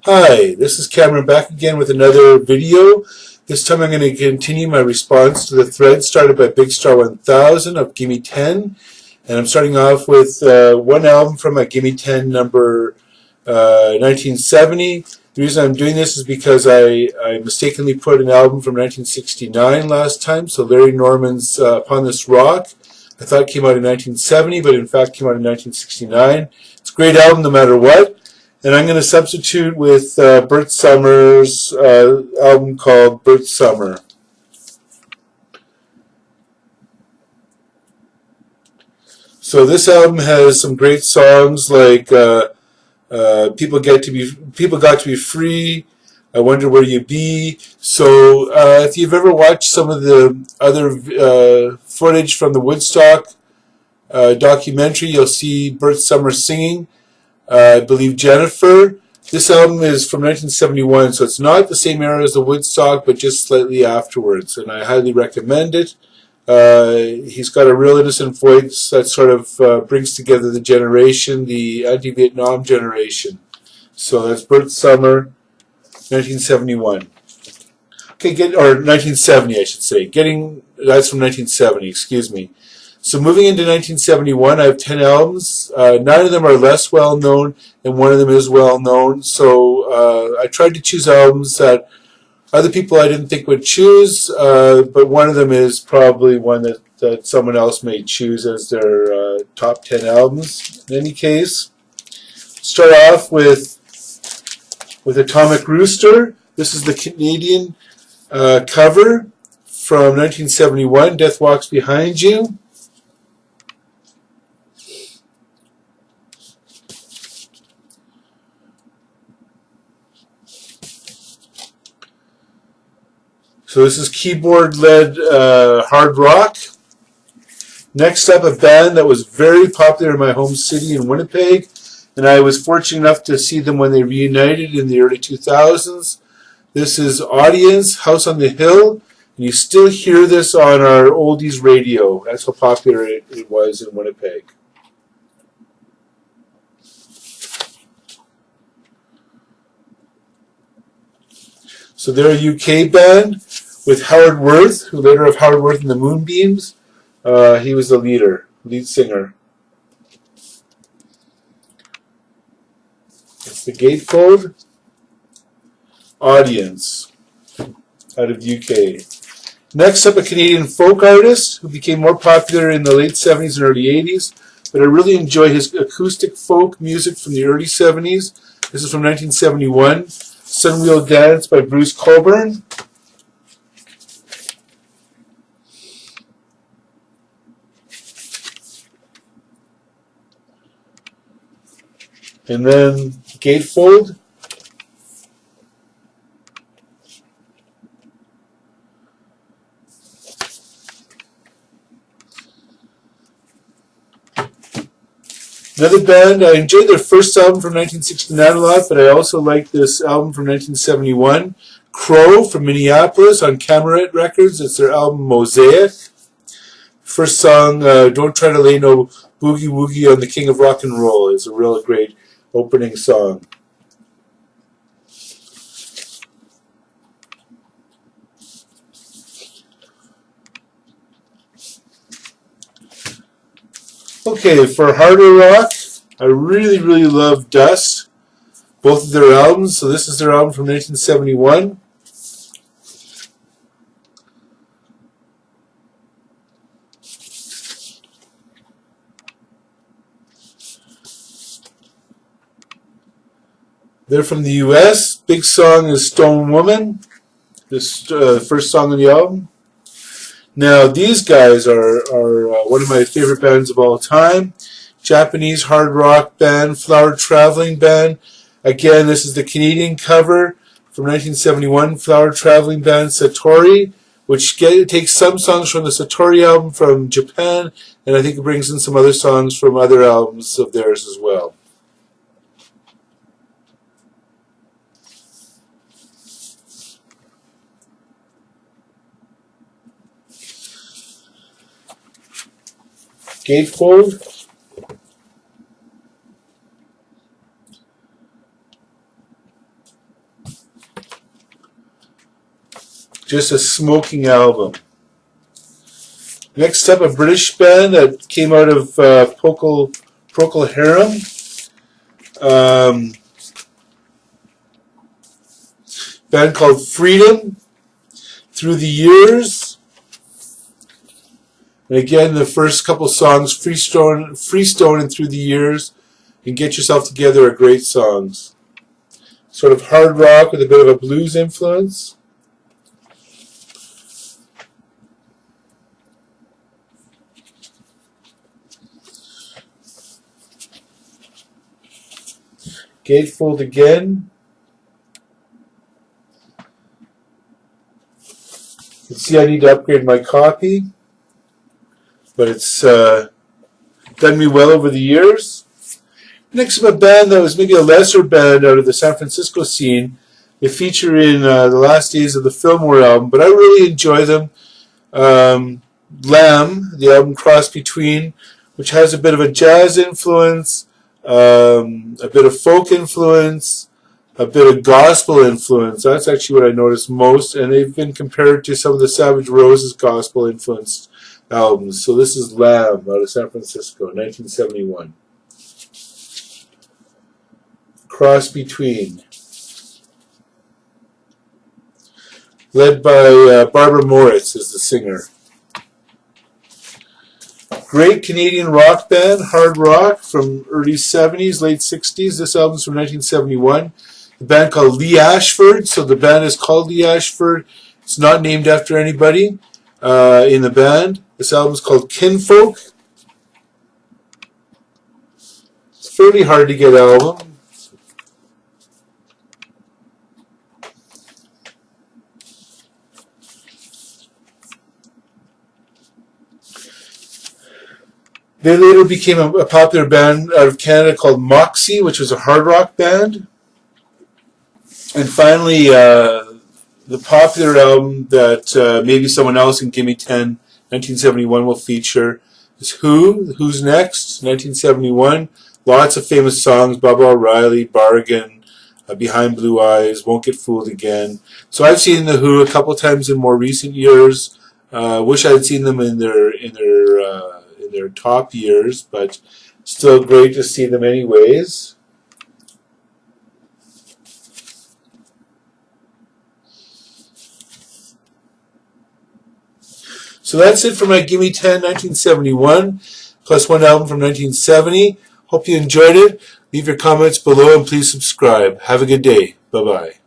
Hi, this is Cameron back again with another video. This time I'm going to continue my response to the thread started by Big Star1000 of Gimme Ten. And I'm starting off with one album from my Gimme Ten number 1970. The reason I'm doing this is because I mistakenly put an album from 1969 last time. So Larry Norman's Upon This Rock, I thought it came out in 1970, but in fact came out in 1969. It's a great album no matter what. And I'm going to substitute with Bert Summer's album called Bert Summer. So this album has some great songs like People Got to Be Free, I Wonder Where You Be. So if you've ever watched some of the other footage from the Woodstock documentary, you'll see Bert Summer singing. I believe Jennifer. This album is from 1971, so it's not the same era as the Woodstock, but just slightly afterwards, and I highly recommend it. He's got a real innocent voice that sort of brings together the generation, the anti-Vietnam generation. So that's Bert Summer, 1971. Okay, or 1970, I should say. That's from 1970, excuse me. So moving into 1971, I have 10 albums. 9 of them are less well known, and 1 of them is well known. So I tried to choose albums that other people I didn't think would choose, but one of them is probably one that someone else may choose as their top 10 albums. In any case, start off with Atomic Rooster. This is the Canadian cover from 1971, Death Walks Behind You. So this is keyboard-led hard rock. Next up, a band that was very popular in my home city in Winnipeg, and I was fortunate enough to see them when they reunited in the early 2000s. This is Audience, House on the Hill, and you still hear this on our oldies radio. That's how popular it was in Winnipeg. So they're a UK band with Howard Worth, who later of Howard Worth and the Moonbeams. He was the lead singer. It's the Gatefold, Audience, out of UK. Next up, a Canadian folk artist who became more popular in the late 70s and early 80s, but I really enjoy his acoustic folk music from the early 70s. This is from 1971, Sunwheel Dance by Bruce Cockburn. And then Gatefold. Another band, I enjoyed their first album from 1969 a lot, but I also like this album from 1971, Crow from Minneapolis on Camerette Records. It's their album Mosaic. First song, Don't Try to Lay No Boogie Woogie on the King of Rock and Roll, is a real great opening song. Okay, for harder rock, I really love Dust, both of their albums. So this is their album from 1971. They're from the US. Big song is Stone Woman, this first song on the album. Now these guys are one of my favorite bands of all time. Japanese hard rock band, Flower Traveling Band. Again, this is the Canadian cover from 1971, Flower Traveling Band Satori, which takes some songs from the Satori album from Japan, and I think it brings in some other songs from other albums of theirs as well. Gatefold. Just a smoking album. Next up, a British band that came out of Procol Harum. Band called Freedom. Through the Years. And again, the first couple songs, Freestone and Through the Years, and Get Yourself Together, are great songs. Sort of hard rock with a bit of a blues influence. Gatefold again. You can see I need to upgrade my copy, but it's done me well over the years. Next up, a band that was maybe a lesser band out of the San Francisco scene. They feature in The Last Days of the Fillmore album, but I really enjoy them. Lamb, the album Cross Between, which has a bit of a jazz influence, a bit of folk influence, a bit of gospel influence. That's actually what I noticed most, and they've been compared to some of the Savage Roses gospel influenced albums. So this is Lamb out of San Francisco, 1971. Cross Between. Led by Barbara Moritz as the singer. Great Canadian rock band, hard rock from early 70s, late 60s. This album's from 1971. The band called Lee Ashford, so the band is called Lee Ashford. It's not named after anybody in the band. This album's called Kinfolk. It's a fairly hard to get album. They later became a popular band out of Canada called Moxie, which was a hard rock band. And finally, the popular album that maybe someone else in Gimme 10, 1971 will feature is Who? Who's Next? 1971. Lots of famous songs, Baba O'Reilly, Bargain, Behind Blue Eyes, Won't Get Fooled Again. So I've seen The Who a couple times in more recent years. Wish I'd seen them in their top years, but still great to see them anyways. So that's it for my Gimme 10 1971, plus one album from 1970. Hope you enjoyed it. Leave your comments below and please subscribe. Have a good day. Bye-bye.